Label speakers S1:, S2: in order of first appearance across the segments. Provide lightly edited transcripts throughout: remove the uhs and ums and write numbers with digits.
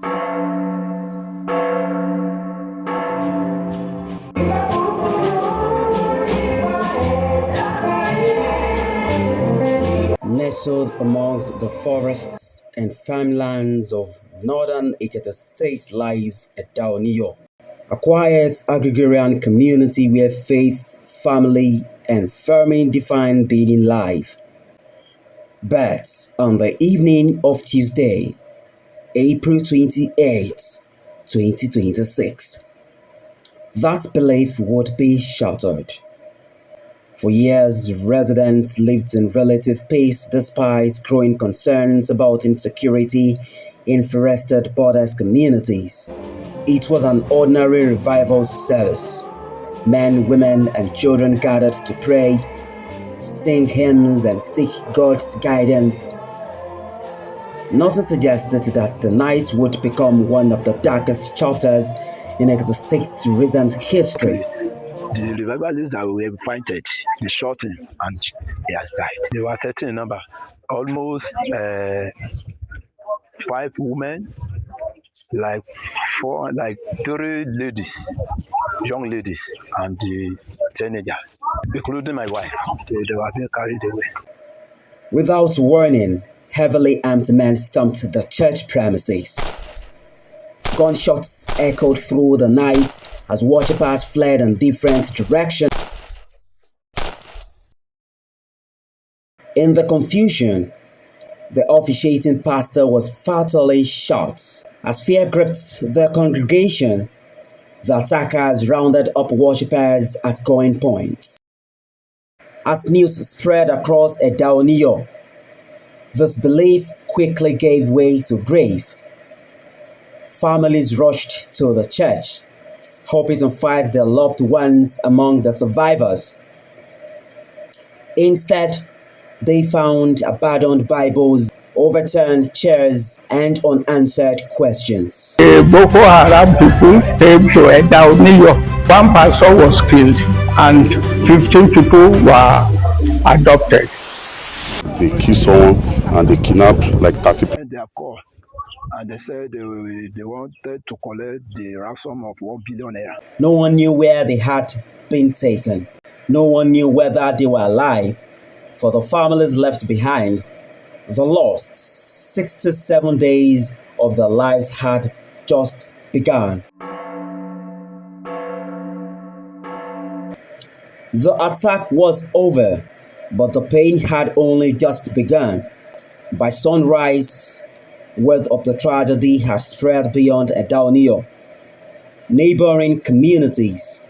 S1: Nestled among the forests and farmlands of northern Ekiti State lies Eda Oniyo, a quiet agrarian community where faith, family, and farming define daily life. But on the evening of Tuesday, April 28, 2026, that belief would be shattered. For years, residents lived in relative peace despite growing concerns about insecurity in forested borders communities. It was an ordinary revival service. Men, women, and children gathered to pray, sing hymns, and seek God's guidance. Nothing suggested that the night would become one of the darkest chapters in the state's recent history.
S2: The revivalists that were invited, the shouting, and he has died. They were 13 in number. Almost 5 women, like 3 ladies, young ladies, and the teenagers, including my wife. They were being carried away.
S1: Without warning, heavily armed men stormed the church premises. Gunshots echoed through the night as worshippers fled in different directions. In the confusion, the officiating pastor was fatally shot. As fear gripped the congregation, the attackers rounded up worshippers at going points. As news spread across Eda Oniyo, this belief quickly gave way to grief. Families rushed to the church, hoping to find their loved ones among the survivors. Instead, they found abandoned Bibles, overturned chairs, and unanswered questions.
S3: The Boko Haram people came to Eda Oniyo. One pastor was killed and 15 people were adopted.
S4: They killed someone and they kidnapped like 30 people.
S2: They have called and they said they wanted to collect the ransom of 1 billion naira.
S1: No one knew where they had been taken. No one knew whether they were alive. For the families left behind, the lost 67 days of their lives had just begun. The attack was over, but the pain had only just begun. By sunrise, word of the tragedy has spread beyond Eda Oniyo. Neighboring communities,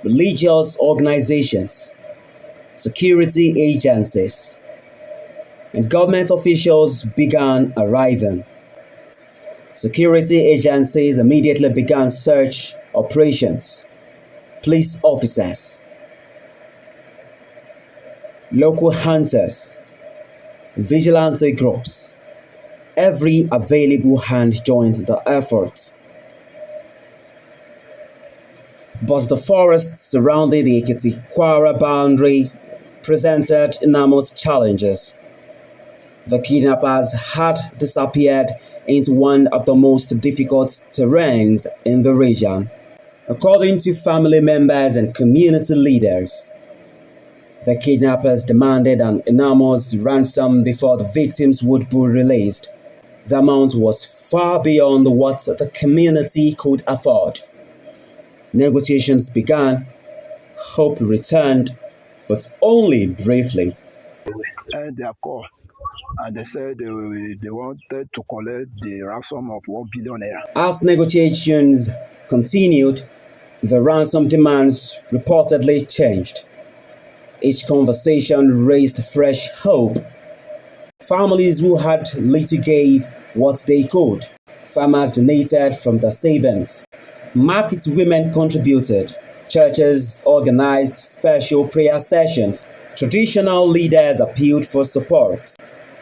S1: religious organizations, security agencies, and government officials began arriving. Security agencies immediately began search operations. Police officers, local hunters, vigilante groups, every available hand joined the effort. But the forests surrounding the Ekiti-Kwara boundary presented enormous challenges. The kidnappers had disappeared into one of the most difficult terrains in the region. According to family members and community leaders, the kidnappers demanded an enormous ransom before the victims would be released. The amount was far beyond what the community could afford. Negotiations began, hope returned, but only briefly.
S2: And they have called and they said they wanted to collect the ransom of 1 billion naira.
S1: As negotiations continued, the ransom demands reportedly changed. Each conversation raised fresh hope. Families who had little gave what they could. Farmers donated from their savings. Market women contributed. Churches organized special prayer sessions. Traditional leaders appealed for support.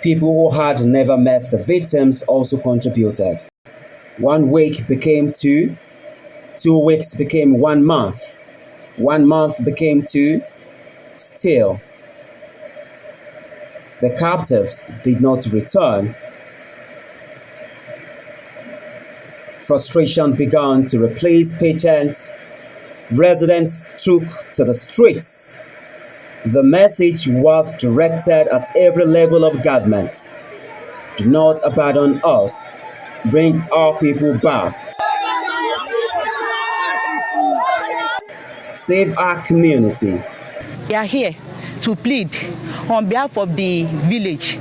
S1: People who had never met the victims also contributed. 1 week became 2. 2 weeks became 1 month. 1 month became 2. Still, the captives did not return. Frustration began to replace patience. Residents took to the streets. The message was directed at every level of government. Do not abandon us. Bring our people back. Save our community.
S5: We are here to plead on behalf of the village.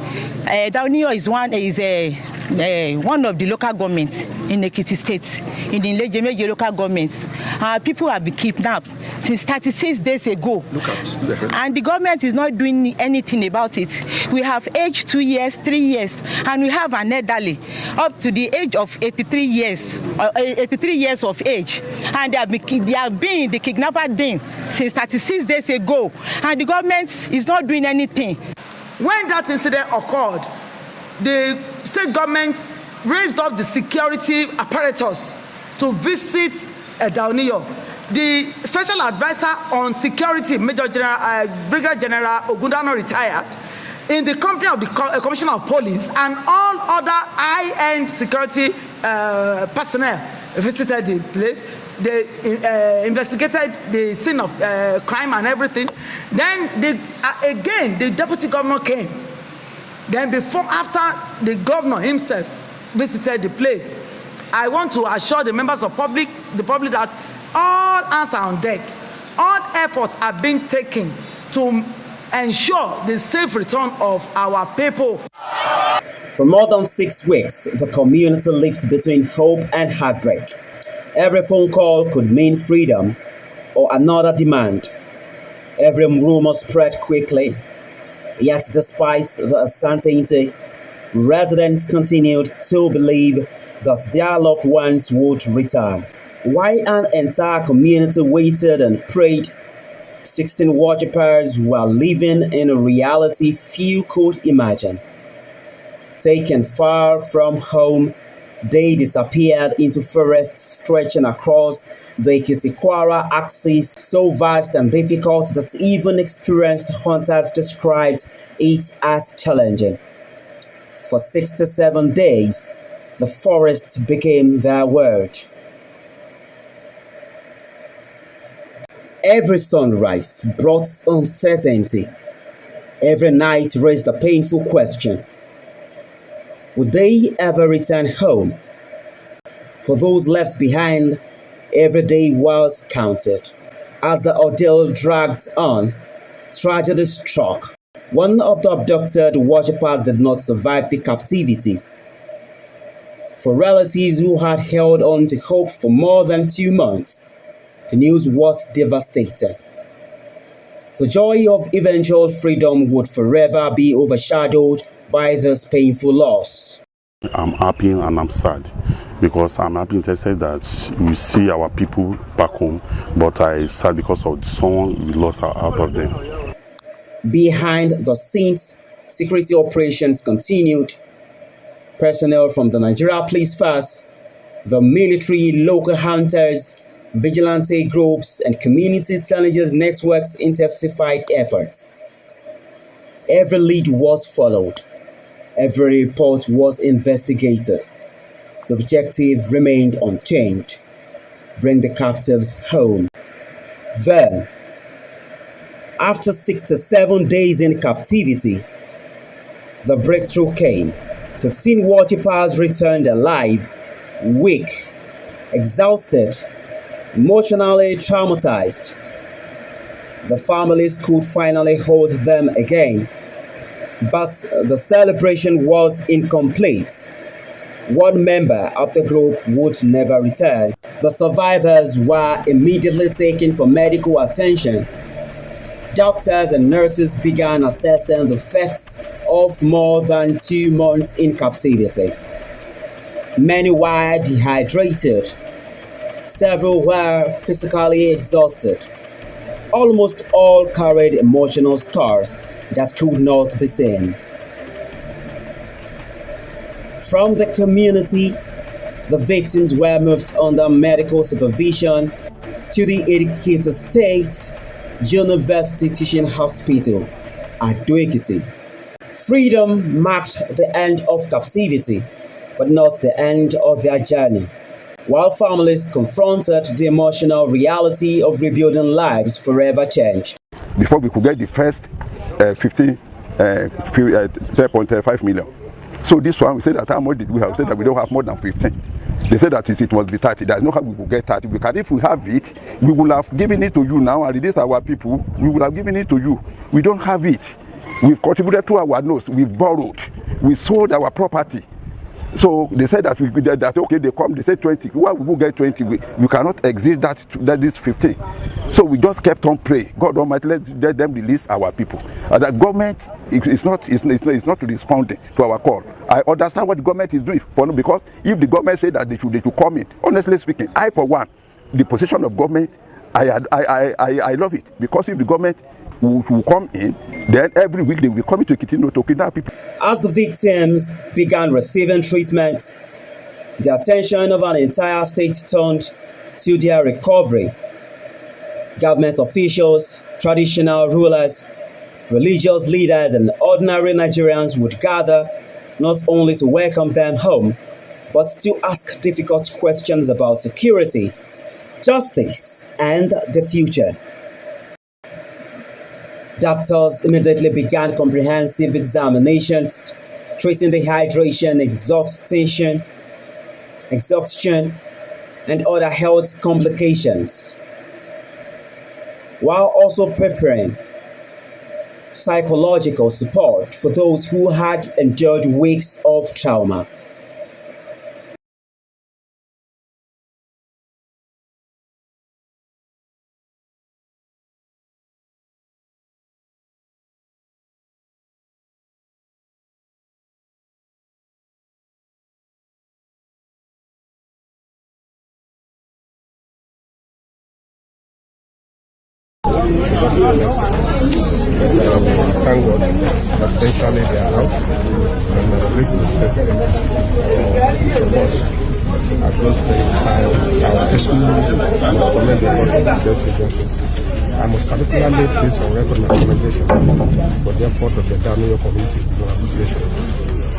S5: Eda Oniyo is one of the local governments in Ekiti State, in the Lejemeje local government. Our people have been kidnapped since 36 days ago, and the government is not doing anything about it. We have aged 2 years, 3 years, and we have an elderly up to the age of 83 years of age, and they have been in the kidnapper den since 36 days ago, and the government is not doing anything.
S6: When that incident occurred, the state government raised up the security apparatus to visit Eda Oniyo. The special advisor on security, Brigadier General Ogundano, retired, in the company of the Commissioner of Police and all other high-end security personnel visited the place. They investigated the scene of crime and everything. Then again, the deputy governor came. Then after the governor himself visited the place, I want to assure the members of the public that all hands are on deck. All efforts are being taken to ensure the safe return of our people.
S1: For more than 6 weeks, the community lived between hope and heartbreak. Every phone call could mean freedom or another demand. Every rumor spread quickly. Yet, despite the uncertainty, residents continued to believe that their loved ones would return. While an entire community waited and prayed, 16 worshippers were living in a reality few could imagine. Taken far from home, they disappeared into forests stretching across the Ekiti-Kwara axis, so vast and difficult that even experienced hunters described it as challenging. For 67 days, the forest became their world. Every sunrise brought uncertainty. Every night raised a painful question. Would they ever return home? For those left behind, every day was counted. As the ordeal dragged on, tragedy struck. One of the abducted worshippers did not survive the captivity. For relatives who had held on to hope for more than 2 months, the news was devastating. The joy of eventual freedom would forever be overshadowed by this painful loss.
S4: I'm happy and I'm sad because I'm happy interested that we see our people back home, but I'm sad because of someone we lost out of them.
S1: Behind the scenes, security operations continued. Personnel from the Nigeria Police Force, the military, local hunters, vigilante groups, and community intelligence networks intensified efforts. Every lead was followed. Every report was investigated. The objective remained unchanged: bring the captives home. Then, after 67 days in captivity, the breakthrough came. 15 worshippers returned alive, weak, exhausted, emotionally traumatized. The families could finally hold them again, but the celebration was incomplete. One member of the group would never return. The survivors were immediately taken for medical attention. Doctors and nurses began assessing the effects of more than 2 months in captivity. Many were dehydrated. Several were physically exhausted. Almost all carried emotional scars that could not be seen. From the community, the victims were moved under medical supervision to the Ekiti State University Teaching Hospital at Ekiti. Freedom marked the end of captivity, but not the end of their journey. while families confronted the emotional reality of rebuilding lives forever changed.
S7: Before we could get the first 10.5 million. So this one, we said that how much did we have? We said that we don't have more than 15. They said that it must be 30. There's no how we will get 30. If we have it, we will have given it to you now, and it is our people, we will have given it to you. We don't have it. We've contributed to our nose, we've borrowed, we sold our property. So they said that okay, they come, they say 20. Why we will get 20? We cannot exceed that is 15. So we just kept on praying. God Almighty, let them release our people. The government is not responding to our call. I understand what the government is doing because if the government said that they should come in, honestly speaking, I for one, the position of government, I love it, because if the government will come in, then every week they will be coming to Ekiti to kidnap people.
S1: As the victims began receiving treatment, the attention of an entire state turned to their recovery. Government officials, traditional rulers, religious leaders, and ordinary Nigerians would gather not only to welcome them home, but to ask difficult questions about security, justice, and the future. Doctors immediately began comprehensive examinations, treating dehydration, exhaustion, and other health complications, while also preparing psychological support for those who had endured weeks of trauma.
S8: Thank God that eventually they are out, and grateful to the president for support. At those very time, our testimony must commend the effort of the security agencies. I must particularly place on record my commendation for the effort of the Eda Oniyo Community Association.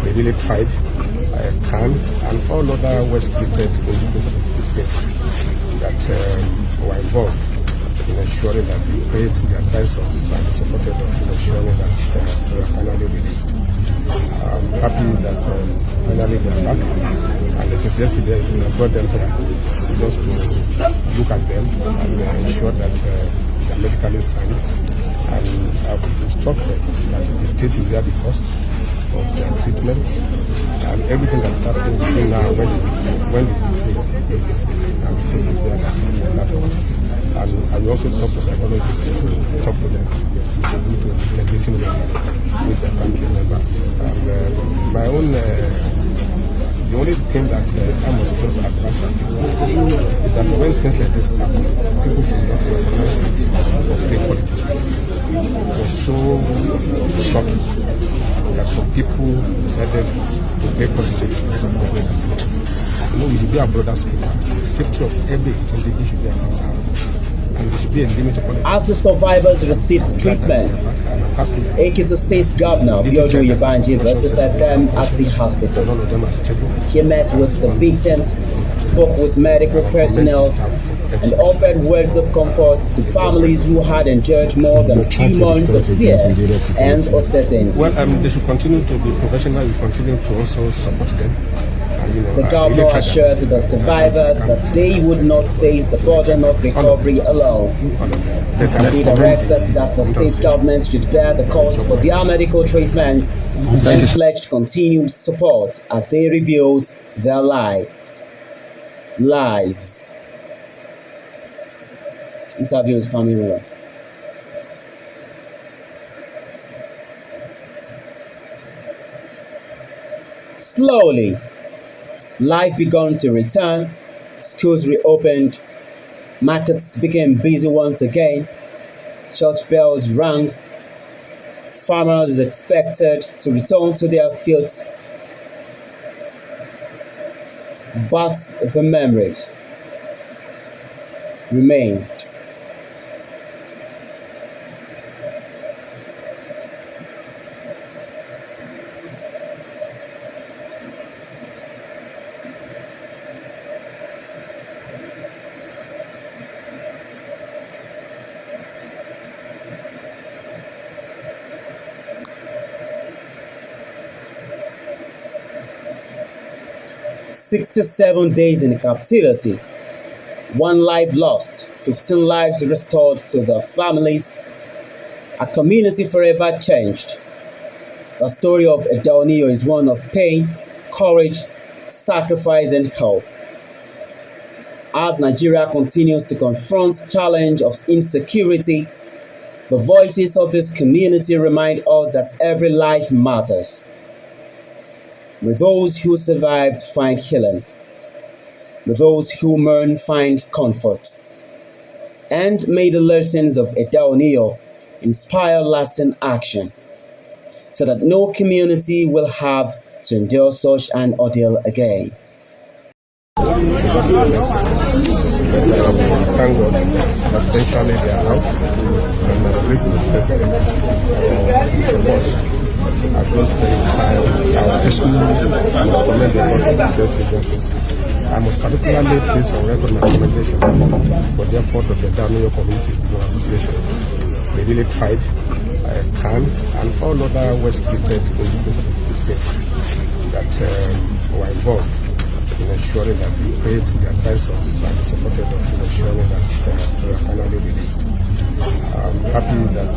S8: They really tried, CAN, and all other well-splitted individuals of the state that were involved in ensuring that we paid the advisors and supported us in ensuring that we are finally released. I'm happy that finally they are back, and since yesterday we have brought them here just to look at them and ensure that they are medically sound, and I've instructed that the state will bear the cost of their treatment and everything that's happening between now and when they be free, and the state will bear that cost. And I will also talk to psychologists to talk to them to integrating them with their family members. And my own, the only thing that I must just advise people is that when things like this happen, people should not recognize it or play politics with it. It was so shocking that some people decided to play politics with some problems. You know, we should be our brother's keeper. The safety of every individual should be our concern.
S1: As the survivors received treatment, Ekiti State Governor Biodun Oyebanji visited them at the hospital. He met with the victims, spoke with medical personnel, and offered words of comfort to families who had endured more than 2 months of fear and uncertainty.
S8: Well, they should continue to be professional. We continue to also support them.
S1: The governor assured the survivors that they would not face the burden of recovery alone. He directed that the state government should bear the cost for their medical treatment and pledged continued support as they rebuild their lives. Interview with family member. Slowly, life began to return, schools reopened, markets became busy once again, church bells rang, farmers expected to return to their fields, but the memories remained. 67 days in captivity, 1 life lost, 15 lives restored to their families, a community forever changed. The story of Eda Oniyo is one of pain, courage, sacrifice, and hope. As Nigeria continues to confront the challenge of insecurity, the voices of this community remind us that every life matters. May those who survived find healing. May those who mourn find comfort. And may the lessons of Eda Oniyo inspire lasting action, so that no community will have to endure such an ordeal again.
S8: Thank God that eventually they are out, and I'm grateful to the president for his support. At those very time, our testimony must commend the effort of the security agencies. I must particularly place on record my commendation for the effort of the Eda Oniyo Community Association. They really tried, CAN, and all other well-splitted individuals of the state that were involved in ensuring that we paid the advisors and supported us in ensuring that they were finally released. I'm happy that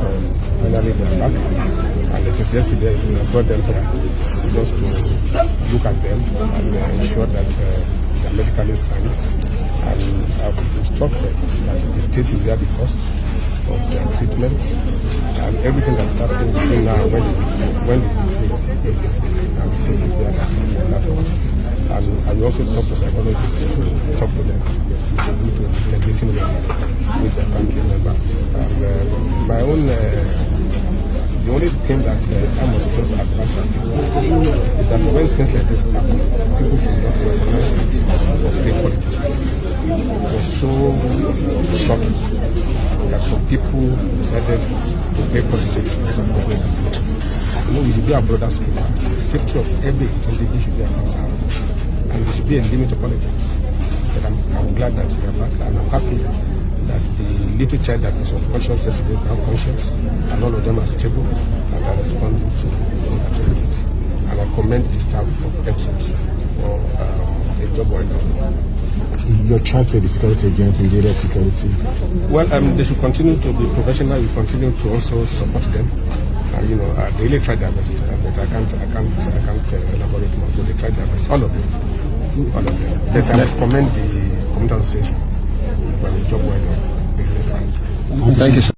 S8: finally they are back, and since yesterday we have brought them here just to look at them and ensure that they are medically sound, and I've instructed that the state will bear the cost of their treatment and everything that's happening between now and when they be free, and still be there that cost. And I will also talk to psychologists to talk to them to integrating them with their family members. And my own, the only thing that I must just advise people is that when things like this happen, people should not recognize it or play politics with it. It was so shocking that some people decided to play politics with some communities. You know, we should be our brother's keeper. The safety of every individual should be our concern. And there should be a limit to politics. But I'm glad that we are back, and I'm happy that the little child that was unconscious yesterday is now conscious, and all of them are stable and are responding to activities. And I commend the staff of Ekiti for a job well done.
S9: Your charge for the security agents in the security?
S8: Well, they should continue to be professional. We continue to also support them. You know, they really tried their best, but I can't elaborate more. But they tried their best, all of them. But I must commend the community association for the job well done.
S9: Thank you, sir.